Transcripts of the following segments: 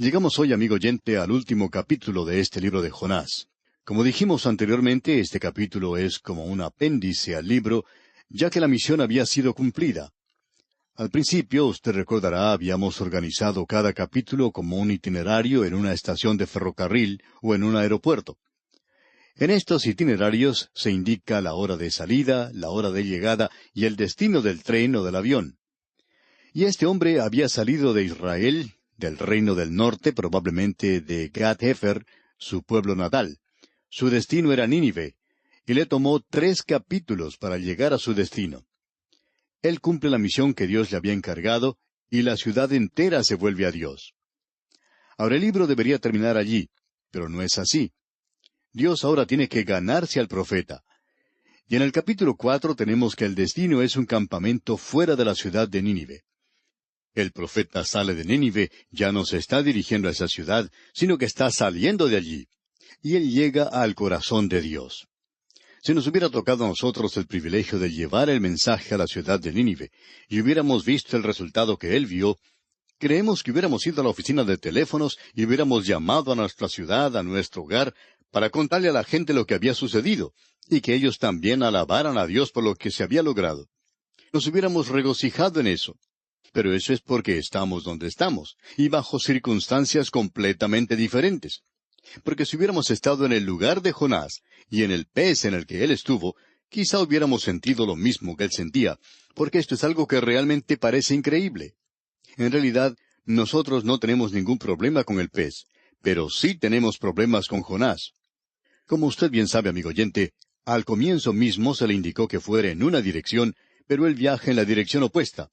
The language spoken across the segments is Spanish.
Llegamos hoy, amigo oyente, al último capítulo de este libro de Jonás. Como dijimos anteriormente, este capítulo es como un apéndice al libro, ya que la misión había sido cumplida. Al principio, usted recordará, habíamos organizado cada capítulo como un itinerario en una estación de ferrocarril o en un aeropuerto. En estos itinerarios se indica la hora de salida, la hora de llegada y el destino del tren o del avión. Y este hombre había salido de Israel, del reino del norte, probablemente de Gad-Hefer, su pueblo natal. Su destino era Nínive, y le tomó 3 capítulos para llegar a su destino. Él cumple la misión que Dios le había encargado, y la ciudad entera se vuelve a Dios. Ahora el libro debería terminar allí, pero no es así. Dios ahora tiene que ganarse al profeta. Y en el capítulo 4 tenemos que el destino es un campamento fuera de la ciudad de Nínive. El profeta sale de Nínive, ya no se está dirigiendo a esa ciudad, sino que está saliendo de allí. Y él llega al corazón de Dios. Si nos hubiera tocado a nosotros el privilegio de llevar el mensaje a la ciudad de Nínive, y hubiéramos visto el resultado que él vio, creemos que hubiéramos ido a la oficina de teléfonos y hubiéramos llamado a nuestra ciudad, a nuestro hogar, para contarle a la gente lo que había sucedido, y que ellos también alabaran a Dios por lo que se había logrado. Nos hubiéramos regocijado en eso. Pero eso es porque estamos donde estamos, y bajo circunstancias completamente diferentes. Porque si hubiéramos estado en el lugar de Jonás, y en el pez en el que él estuvo, quizá hubiéramos sentido lo mismo que él sentía, porque esto es algo que realmente parece increíble. En realidad, nosotros no tenemos ningún problema con el pez, pero sí tenemos problemas con Jonás. Como usted bien sabe, amigo oyente, al comienzo mismo se le indicó que fuera en una dirección, pero él viaja en la dirección opuesta.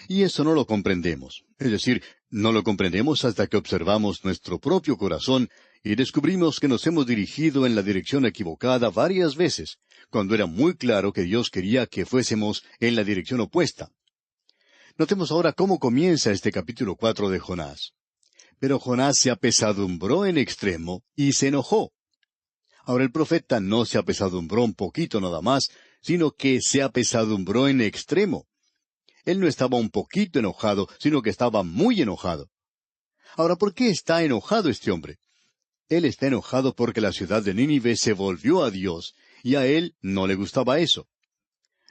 Y eso no lo comprendemos. Es decir, no lo comprendemos hasta que observamos nuestro propio corazón y descubrimos que nos hemos dirigido en la dirección equivocada varias veces, cuando era muy claro que Dios quería que fuésemos en la dirección opuesta. Notemos ahora cómo comienza este capítulo 4 de Jonás. Pero Jonás se apesadumbró en extremo y se enojó. Ahora el profeta no se apesadumbró un poquito nada más, sino que se apesadumbró en extremo. Él no estaba un poquito enojado, sino que estaba muy enojado. Ahora, ¿por qué está enojado este hombre? Él está enojado porque la ciudad de Nínive se volvió a Dios, y a él no le gustaba eso.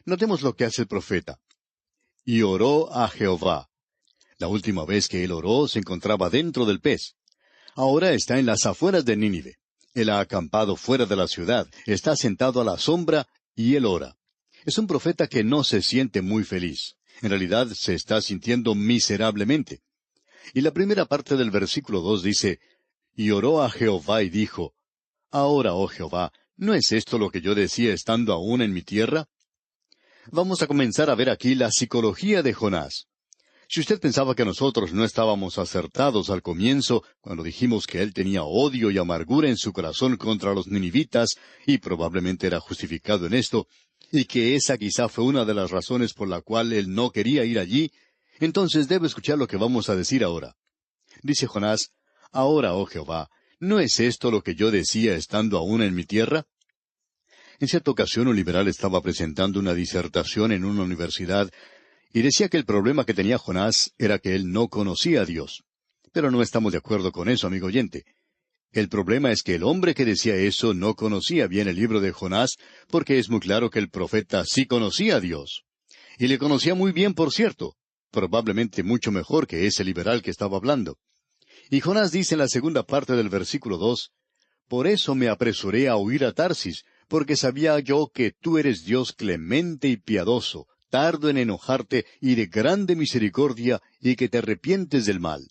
Notemos lo que hace el profeta. Y oró a Jehová. La última vez que él oró se encontraba dentro del pez. Ahora está en las afueras de Nínive. Él ha acampado fuera de la ciudad, está sentado a la sombra, y él ora. Es un profeta que no se siente muy feliz. En realidad se está sintiendo miserablemente. Y la primera parte del versículo 2 dice, y oró a Jehová y dijo, ahora, oh Jehová, ¿no es esto lo que yo decía estando aún en mi tierra? Vamos a comenzar a ver aquí la psicología de Jonás. Si usted pensaba que nosotros no estábamos acertados al comienzo, cuando dijimos que él tenía odio y amargura en su corazón contra los ninivitas, y probablemente era justificado en esto, y que esa quizá fue una de las razones por la cual él no quería ir allí, entonces debe escuchar lo que vamos a decir ahora. Dice Jonás, ahora, oh Jehová, ¿no es esto lo que yo decía estando aún en mi tierra? En cierta ocasión un liberal estaba presentando una disertación en una universidad, y decía que el problema que tenía Jonás era que él no conocía a Dios. Pero no estamos de acuerdo con eso, amigo oyente. El problema es que el hombre que decía eso no conocía bien el libro de Jonás, porque es muy claro que el profeta sí conocía a Dios. Y le conocía muy bien, por cierto, probablemente mucho mejor que ese liberal que estaba hablando. Y Jonás dice en la segunda parte del versículo 2, por eso me apresuré a huir a Tarsis, porque sabía yo que tú eres Dios clemente y piadoso, tardo en enojarte y de grande misericordia, y que te arrepientes del mal.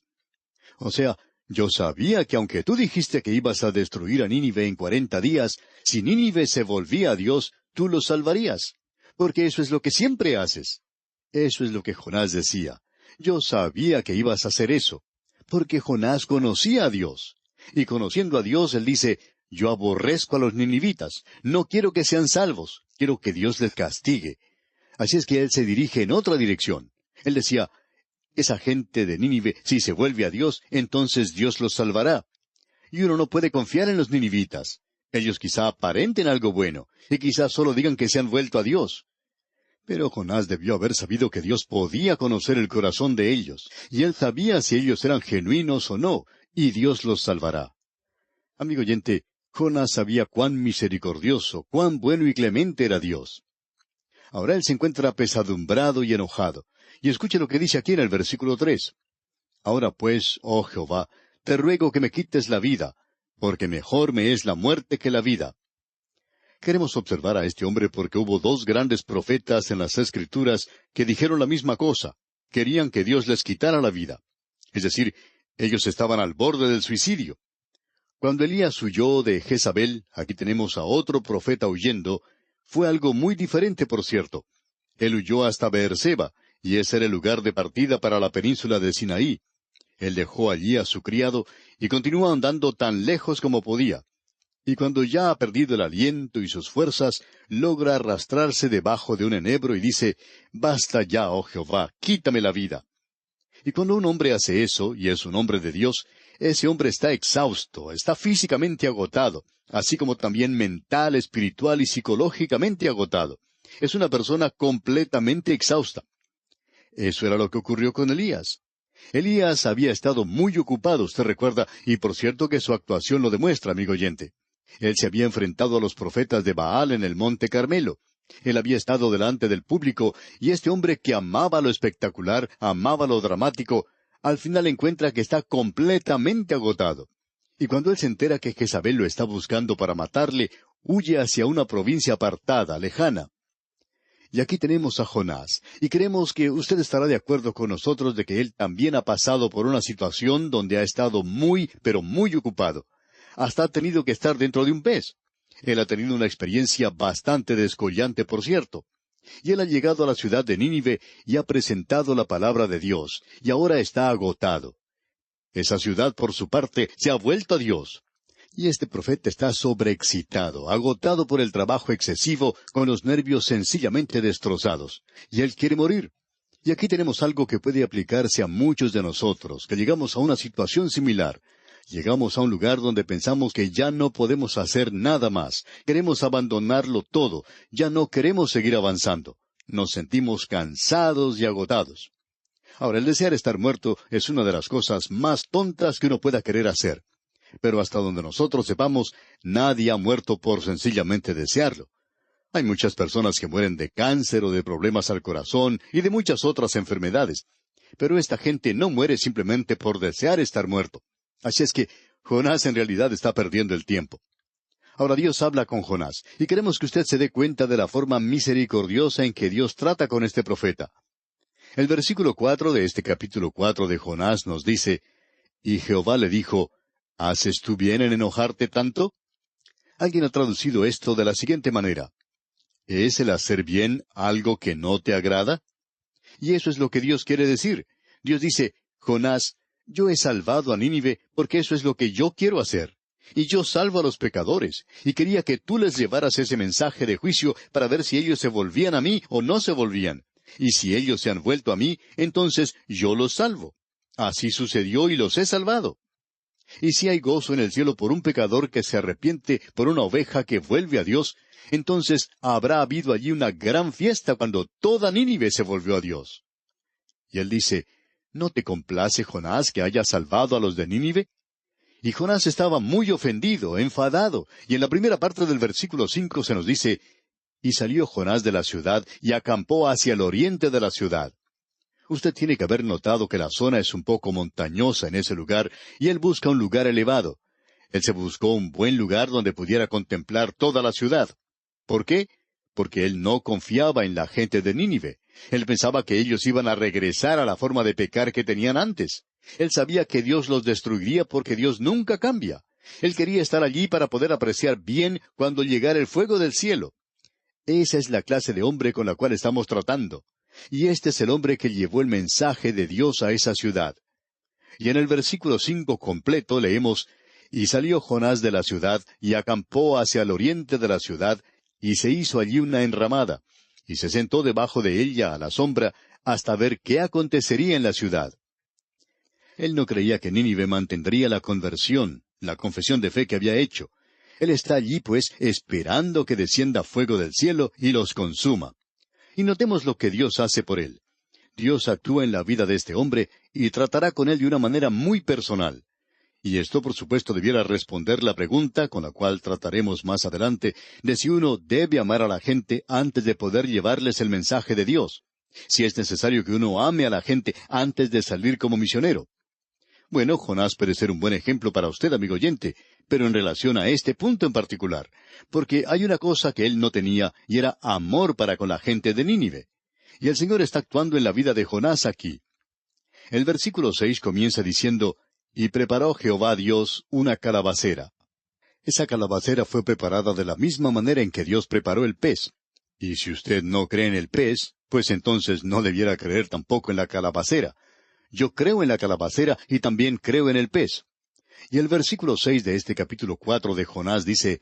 O sea, yo sabía que aunque tú dijiste que ibas a destruir a Nínive en 40 días, si Nínive se volvía a Dios, tú lo salvarías. Porque eso es lo que siempre haces. Eso es lo que Jonás decía. Yo sabía que ibas a hacer eso. Porque Jonás conocía a Dios. Y conociendo a Dios, él dice, yo aborrezco a los ninivitas. No quiero que sean salvos. Quiero que Dios les castigue. Así es que él se dirige en otra dirección. Él decía, esa gente de Nínive, si se vuelve a Dios, entonces Dios los salvará. Y uno no puede confiar en los ninivitas. Ellos quizá aparenten algo bueno, y quizá solo digan que se han vuelto a Dios. Pero Jonás debió haber sabido que Dios podía conocer el corazón de ellos, y él sabía si ellos eran genuinos o no, y Dios los salvará. Amigo oyente, Jonás sabía cuán misericordioso, cuán bueno y clemente era Dios. Ahora él se encuentra apesadumbrado y enojado. Y escuche lo que dice aquí en el versículo 3. Ahora pues, oh Jehová, te ruego que me quites la vida, porque mejor me es la muerte que la vida. Queremos observar a este hombre porque hubo dos grandes profetas en las Escrituras que dijeron la misma cosa. Querían que Dios les quitara la vida. Es decir, ellos estaban al borde del suicidio. Cuando Elías huyó de Jezabel, aquí tenemos a otro profeta huyendo, fue algo muy diferente, por cierto. Él huyó hasta Beerseba, y ese era el lugar de partida para la península de Sinaí. Él dejó allí a su criado y continuó andando tan lejos como podía. Y cuando ya ha perdido el aliento y sus fuerzas, logra arrastrarse debajo de un enebro y dice, «Basta ya, oh Jehová, quítame la vida». Y cuando un hombre hace eso, y es un hombre de Dios, ese hombre está exhausto, está físicamente agotado, así como también mental, espiritual y psicológicamente agotado. Es una persona completamente exhausta. Eso era lo que ocurrió con Elías. Elías había estado muy ocupado, usted recuerda, y por cierto que su actuación lo demuestra, amigo oyente. Él se había enfrentado a los profetas de Baal en el monte Carmelo. Él había estado delante del público, y este hombre que amaba lo espectacular, amaba lo dramático, al final encuentra que está completamente agotado. Y cuando él se entera que Jezabel lo está buscando para matarle, huye hacia una provincia apartada, lejana. Y aquí tenemos a Jonás, y creemos que usted estará de acuerdo con nosotros de que él también ha pasado por una situación donde ha estado muy, pero muy ocupado. Hasta ha tenido que estar dentro de un pez. Él ha tenido una experiencia bastante descollante, por cierto. Y él ha llegado a la ciudad de Nínive y ha presentado la palabra de Dios, y ahora está agotado. Esa ciudad, por su parte, se ha vuelto a Dios. Y este profeta está sobreexcitado, agotado por el trabajo excesivo, con los nervios sencillamente destrozados. Y él quiere morir. Y aquí tenemos algo que puede aplicarse a muchos de nosotros, que llegamos a una situación similar. Llegamos a un lugar donde pensamos que ya no podemos hacer nada más. Queremos abandonarlo todo. Ya no queremos seguir avanzando. Nos sentimos cansados y agotados. Ahora, el desear estar muerto es una de las cosas más tontas que uno pueda querer hacer. Pero hasta donde nosotros sepamos, nadie ha muerto por sencillamente desearlo. Hay muchas personas que mueren de cáncer o de problemas al corazón y de muchas otras enfermedades. Pero esta gente no muere simplemente por desear estar muerto. Así es que Jonás en realidad está perdiendo el tiempo. Ahora Dios habla con Jonás, y queremos que usted se dé cuenta de la forma misericordiosa en que Dios trata con este profeta. El versículo 4 de este capítulo 4 de Jonás nos dice, «Y Jehová le dijo, ¿haces tú bien en enojarte tanto?» Alguien ha traducido esto de la siguiente manera, ¿es el hacer bien algo que no te agrada? Y eso es lo que Dios quiere decir. Dios dice, Jonás, yo he salvado a Nínive porque eso es lo que yo quiero hacer. Y yo salvo a los pecadores, y quería que tú les llevaras ese mensaje de juicio para ver si ellos se volvían a mí o no se volvían. Y si ellos se han vuelto a mí, entonces yo los salvo. Así sucedió y los he salvado. Y si hay gozo en el cielo por un pecador que se arrepiente, por una oveja que vuelve a Dios, entonces habrá habido allí una gran fiesta cuando toda Nínive se volvió a Dios. Y él dice, ¿no te complace, Jonás, que haya salvado a los de Nínive? Y Jonás estaba muy ofendido, enfadado, y en la primera parte del versículo 5 se nos dice, y salió Jonás de la ciudad y acampó hacia el oriente de la ciudad. Usted tiene que haber notado que la zona es un poco montañosa en ese lugar, y él busca un lugar elevado. Él se buscó un buen lugar donde pudiera contemplar toda la ciudad. ¿Por qué? Porque él no confiaba en la gente de Nínive. Él pensaba que ellos iban a regresar a la forma de pecar que tenían antes. Él sabía que Dios los destruiría porque Dios nunca cambia. Él quería estar allí para poder apreciar bien cuando llegara el fuego del cielo. Esa es la clase de hombre con la cual estamos tratando. Y este es el hombre que llevó el mensaje de Dios a esa ciudad. Y en el versículo 5 completo leemos, «Y salió Jonás de la ciudad, y acampó hacia el oriente de la ciudad, y se hizo allí una enramada, y se sentó debajo de ella a la sombra, hasta ver qué acontecería en la ciudad». Él no creía que Nínive mantendría la conversión, la confesión de fe que había hecho. Él está allí, pues, esperando que descienda fuego del cielo y los consuma. Y notemos lo que Dios hace por él. Dios actúa en la vida de este hombre y tratará con él de una manera muy personal. Y esto, por supuesto, debiera responder la pregunta con la cual trataremos más adelante, de si uno debe amar a la gente antes de poder llevarles el mensaje de Dios. Si es necesario que uno ame a la gente antes de salir como misionero. Bueno, Jonás puede ser un buen ejemplo para usted, amigo oyente, pero en relación a este punto en particular, porque hay una cosa que él no tenía, y era amor para con la gente de Nínive. Y el Señor está actuando en la vida de Jonás aquí. El versículo 6 comienza diciendo, «Y preparó Jehová Dios una calabacera». Esa calabacera fue preparada de la misma manera en que Dios preparó el pez. Y si usted no cree en el pez, pues entonces no debiera creer tampoco en la calabacera. Yo creo en la calabacera y también creo en el pez. Y el versículo 6 de este capítulo 4 de Jonás dice,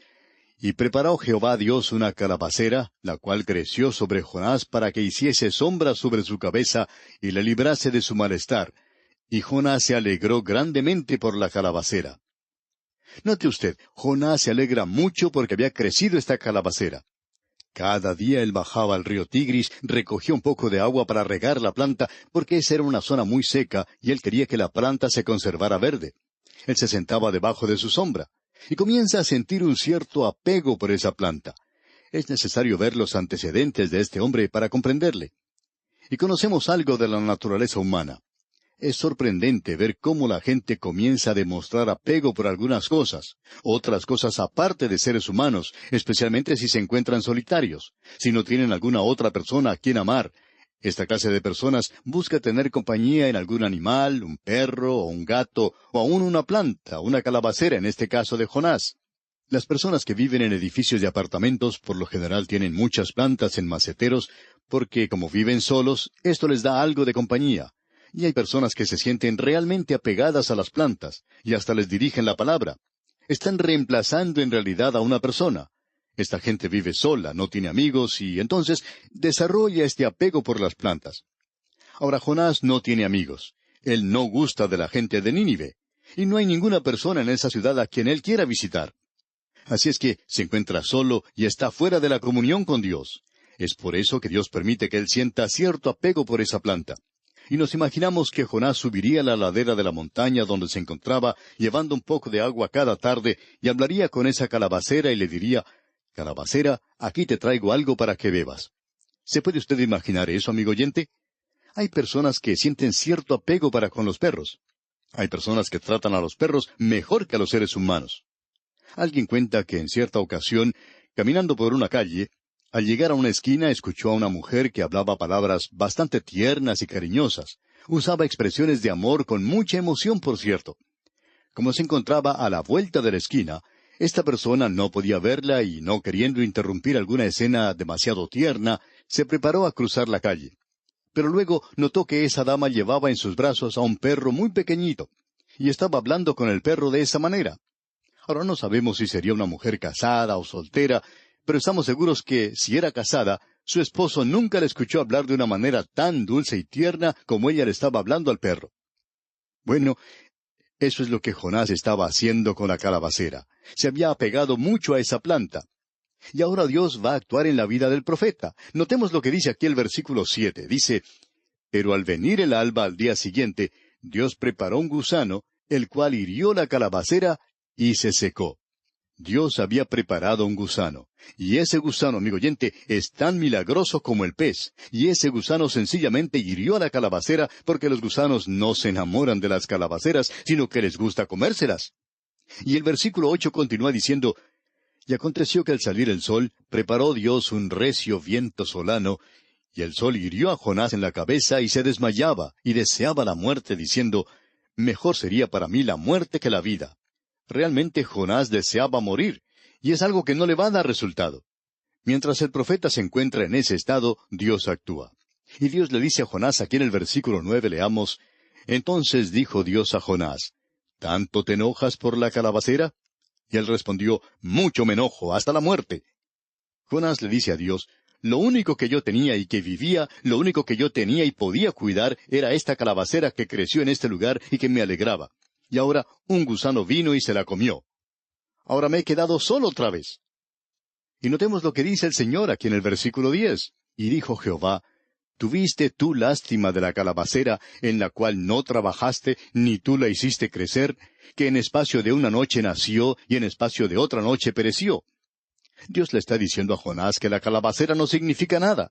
«Y preparó Jehová Dios una calabacera, la cual creció sobre Jonás para que hiciese sombra sobre su cabeza y le librase de su malestar. Y Jonás se alegró grandemente por la calabacera». Note usted, Jonás se alegra mucho porque había crecido esta calabacera. Cada día él bajaba al río Tigris, recogía un poco de agua para regar la planta, porque esa era una zona muy seca y él quería que la planta se conservara verde. Él se sentaba debajo de su sombra y comienza a sentir un cierto apego por esa planta. Es necesario ver los antecedentes de este hombre para comprenderle. Y conocemos algo de la naturaleza humana. Es sorprendente ver cómo la gente comienza a demostrar apego por algunas cosas, otras cosas aparte de seres humanos, especialmente si se encuentran solitarios, si no tienen alguna otra persona a quien amar. Esta clase de personas busca tener compañía en algún animal, un perro o un gato, o aún una planta, una calabacera en este caso de Jonás. Las personas que viven en edificios de apartamentos por lo general tienen muchas plantas en maceteros, porque como viven solos, esto les da algo de compañía. Y hay personas que se sienten realmente apegadas a las plantas, y hasta les dirigen la palabra. Están reemplazando en realidad a una persona. Esta gente vive sola, no tiene amigos, y entonces desarrolla este apego por las plantas. Ahora Jonás no tiene amigos. Él no gusta de la gente de Nínive. Y no hay ninguna persona en esa ciudad a quien él quiera visitar. Así es que se encuentra solo y está fuera de la comunión con Dios. Es por eso que Dios permite que él sienta cierto apego por esa planta. Y nos imaginamos que Jonás subiría a la ladera de la montaña donde se encontraba, llevando un poco de agua cada tarde, y hablaría con esa calabacera y le diría, «Calabacera, aquí te traigo algo para que bebas». ¿Se puede usted imaginar eso, amigo oyente? Hay personas que sienten cierto apego para con los perros. Hay personas que tratan a los perros mejor que a los seres humanos. Alguien cuenta que en cierta ocasión, caminando por una calle, al llegar a una esquina escuchó a una mujer que hablaba palabras bastante tiernas y cariñosas. Usaba expresiones de amor con mucha emoción, por cierto. Como se encontraba a la vuelta de la esquina, esta persona no podía verla y, no queriendo interrumpir alguna escena demasiado tierna, se preparó a cruzar la calle. Pero luego notó que esa dama llevaba en sus brazos a un perro muy pequeñito, y estaba hablando con el perro de esa manera. Ahora no sabemos si sería una mujer casada o soltera, pero estamos seguros que, si era casada, su esposo nunca le escuchó hablar de una manera tan dulce y tierna como ella le estaba hablando al perro. Bueno, eso es lo que Jonás estaba haciendo con la calabacera. Se había apegado mucho a esa planta. Y ahora Dios va a actuar en la vida del profeta. Notemos lo que dice aquí el versículo 7. Dice, «Pero al venir el alba al día siguiente, Dios preparó un gusano, el cual hirió la calabacera y se secó». Dios había preparado un gusano. Y ese gusano, amigo oyente, es tan milagroso como el pez. Y ese gusano sencillamente hirió a la calabacera porque los gusanos no se enamoran de las calabaceras, sino que les gusta comérselas. Y el versículo 8 continúa diciendo, «Y aconteció que al salir el sol, preparó Dios un recio viento solano, y el sol hirió a Jonás en la cabeza y se desmayaba, y deseaba la muerte, diciendo, Mejor sería para mí la muerte que la vida». Realmente Jonás deseaba morir, y es algo que no le va a dar resultado. Mientras el profeta se encuentra en ese estado, Dios actúa. Y Dios le dice a Jonás, aquí en el versículo 9 leamos, «Entonces dijo Dios a Jonás, ¿tanto te enojas por la calabacera?» Y él respondió, «Mucho me enojo, hasta la muerte». Jonás le dice a Dios, «Lo único que yo tenía y que vivía, lo único que yo tenía y podía cuidar, era esta calabacera que creció en este lugar y que me alegraba. Y ahora un gusano vino y se la comió. Ahora me he quedado solo otra vez». Y notemos lo que dice el Señor aquí en el versículo 10. «Y dijo Jehová, ¿Tuviste tú lástima de la calabacera en la cual no trabajaste, ni tú la hiciste crecer, que en espacio de una noche nació y en espacio de otra noche pereció? Dios le está diciendo a Jonás que la calabacera no significa nada.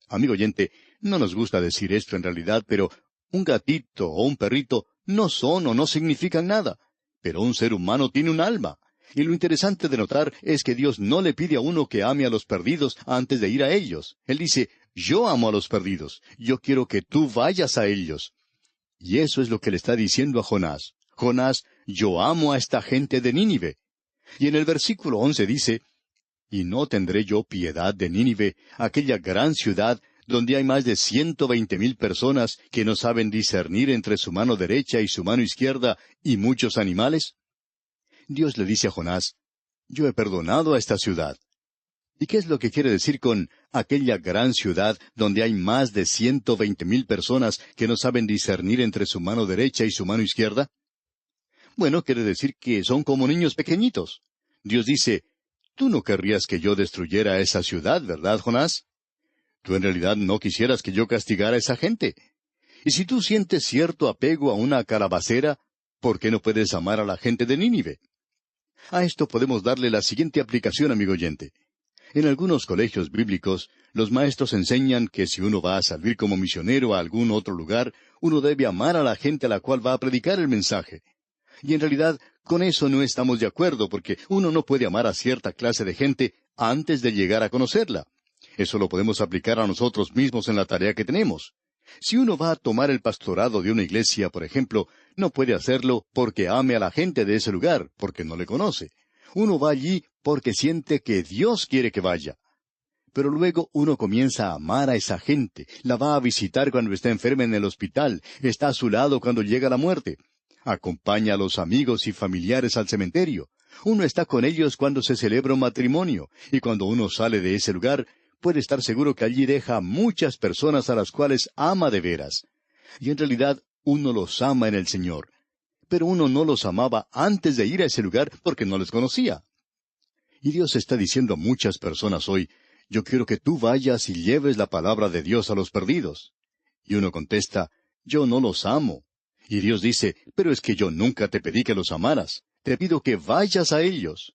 Amigo oyente, no nos gusta decir esto en realidad, pero un gatito o un perrito no son o no significan nada. Pero un ser humano tiene un alma. Y lo interesante de notar es que Dios no le pide a uno que ame a los perdidos antes de ir a ellos. Él dice, yo amo a los perdidos, yo quiero que tú vayas a ellos. Y eso es lo que le está diciendo a Jonás. Jonás, yo amo a esta gente de Nínive. Y en el versículo 11 dice, y no tendré yo piedad de Nínive, aquella gran ciudad donde hay más de 120,000 personas que no saben discernir entre su mano derecha y su mano izquierda y muchos animales. Dios le dice a Jonás, yo he perdonado a esta ciudad. ¿Y qué es lo que quiere decir con aquella gran ciudad donde hay más de 120,000 personas que no saben discernir entre su mano derecha y su mano izquierda? Bueno, quiere decir que son como niños pequeñitos. Dios dice, tú no querrías que yo destruyera esa ciudad, ¿verdad, Jonás? Tú en realidad no quisieras que yo castigara a esa gente. Y si tú sientes cierto apego a una calabacera, ¿por qué no puedes amar a la gente de Nínive? A esto podemos darle la siguiente aplicación, amigo oyente. En algunos colegios bíblicos, los maestros enseñan que si uno va a servir como misionero a algún otro lugar, uno debe amar a la gente a la cual va a predicar el mensaje. Y en realidad, con eso no estamos de acuerdo, porque uno no puede amar a cierta clase de gente antes de llegar a conocerla. Eso lo podemos aplicar a nosotros mismos en la tarea que tenemos. Si uno va a tomar el pastorado de una iglesia, por ejemplo, no puede hacerlo porque ame a la gente de ese lugar, porque no le conoce. Uno va allí porque siente que Dios quiere que vaya. Pero luego uno comienza a amar a esa gente, la va a visitar cuando está enferma en el hospital, está a su lado cuando llega la muerte. Acompaña a los amigos y familiares al cementerio. Uno está con ellos cuando se celebra un matrimonio, y cuando uno sale de ese lugar, puede estar seguro que allí deja muchas personas a las cuales ama de veras. Y en realidad uno los ama en el Señor. Pero uno no los amaba antes de ir a ese lugar porque no les conocía. Y Dios está diciendo a muchas personas hoy, yo quiero que tú vayas y lleves la palabra de Dios a los perdidos. Y uno contesta, yo no los amo. Y Dios dice, pero es que yo nunca te pedí que los amaras. Te pido que vayas a ellos.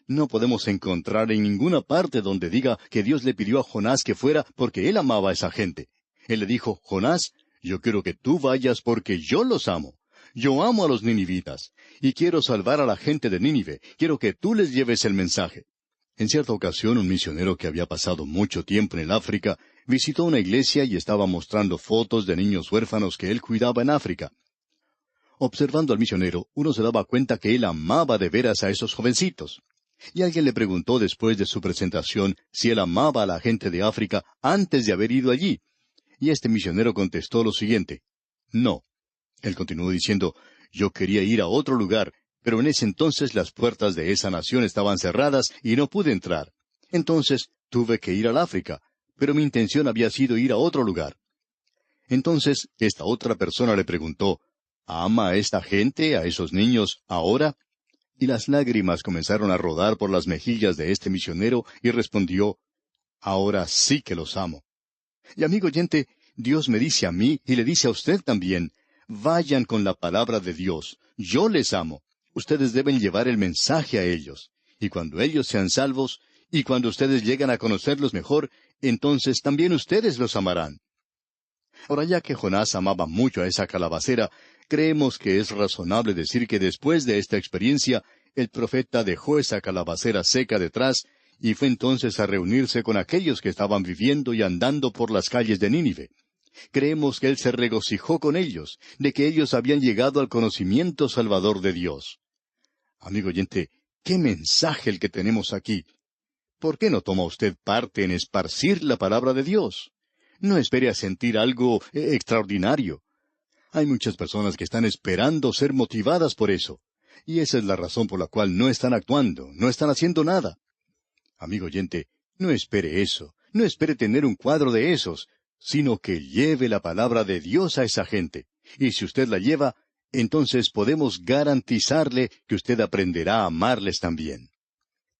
No podemos encontrar en ninguna parte donde diga que Dios le pidió a Jonás que fuera porque él amaba a esa gente. Él le dijo, Jonás, yo quiero que tú vayas porque yo los amo. Yo amo a los ninivitas, y quiero salvar a la gente de Nínive. Quiero que tú les lleves el mensaje. En cierta ocasión, un misionero que había pasado mucho tiempo en el África visitó una iglesia y estaba mostrando fotos de niños huérfanos que él cuidaba en África. Observando al misionero, uno se daba cuenta que él amaba de veras a esos jovencitos. Y alguien le preguntó después de su presentación si él amaba a la gente de África antes de haber ido allí. Y este misionero contestó lo siguiente, no. Él continuó diciendo, yo quería ir a otro lugar, pero en ese entonces las puertas de esa nación estaban cerradas y no pude entrar. Entonces tuve que ir al África, pero mi intención había sido ir a otro lugar. Entonces esta otra persona le preguntó, ¿ama a esta gente, a esos niños, ahora? Y las lágrimas comenzaron a rodar por las mejillas de este misionero y respondió, ahora sí que los amo. Y amigo oyente, Dios me dice a mí y le dice a usted también, vayan con la palabra de Dios, yo les amo. Ustedes deben llevar el mensaje a ellos. Y cuando ellos sean salvos, y cuando ustedes llegan a conocerlos mejor, entonces también ustedes los amarán. Ahora, ya que Jonás amaba mucho a esa calabacera, creemos que es razonable decir que después de esta experiencia, el profeta dejó esa calabacera seca detrás y fue entonces a reunirse con aquellos que estaban viviendo y andando por las calles de Nínive. Creemos que él se regocijó con ellos, de que ellos habían llegado al conocimiento salvador de Dios. Amigo oyente, ¿qué mensaje el que tenemos aquí? ¿Por qué no toma usted parte en esparcir la palabra de Dios? No espere a sentir algo extraordinario. Hay muchas personas que están esperando ser motivadas por eso. Y esa es la razón por la cual no están actuando, no están haciendo nada. Amigo oyente, no espere eso, no espere tener un cuadro de esos, sino que lleve la palabra de Dios a esa gente. Y si usted la lleva, entonces podemos garantizarle que usted aprenderá a amarles también.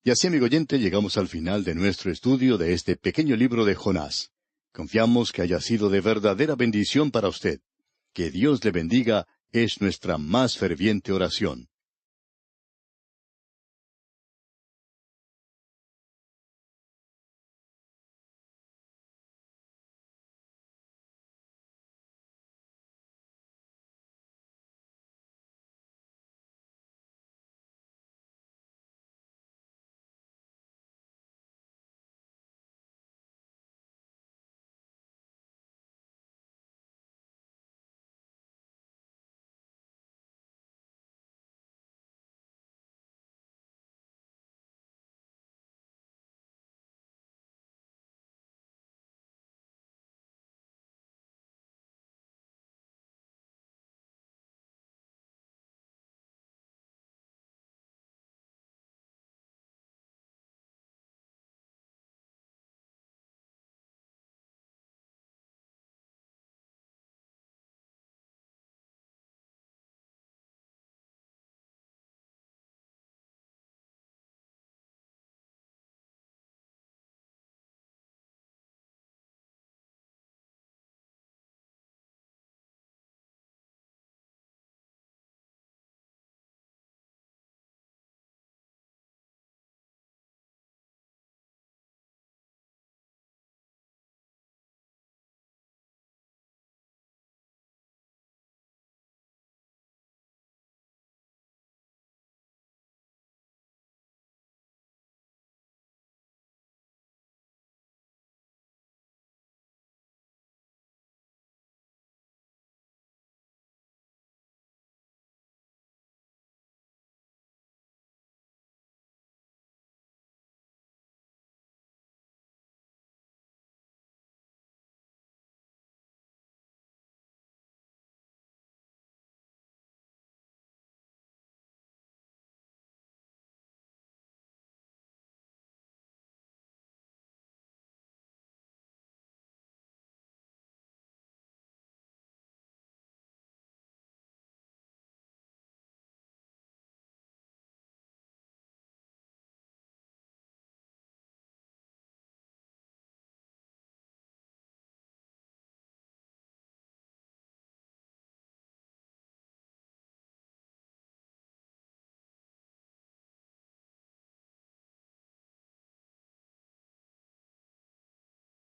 Y así, amigo oyente, llegamos al final de nuestro estudio de este pequeño libro de Jonás. Confiamos que haya sido de verdadera bendición para usted. Que Dios le bendiga es nuestra más ferviente oración.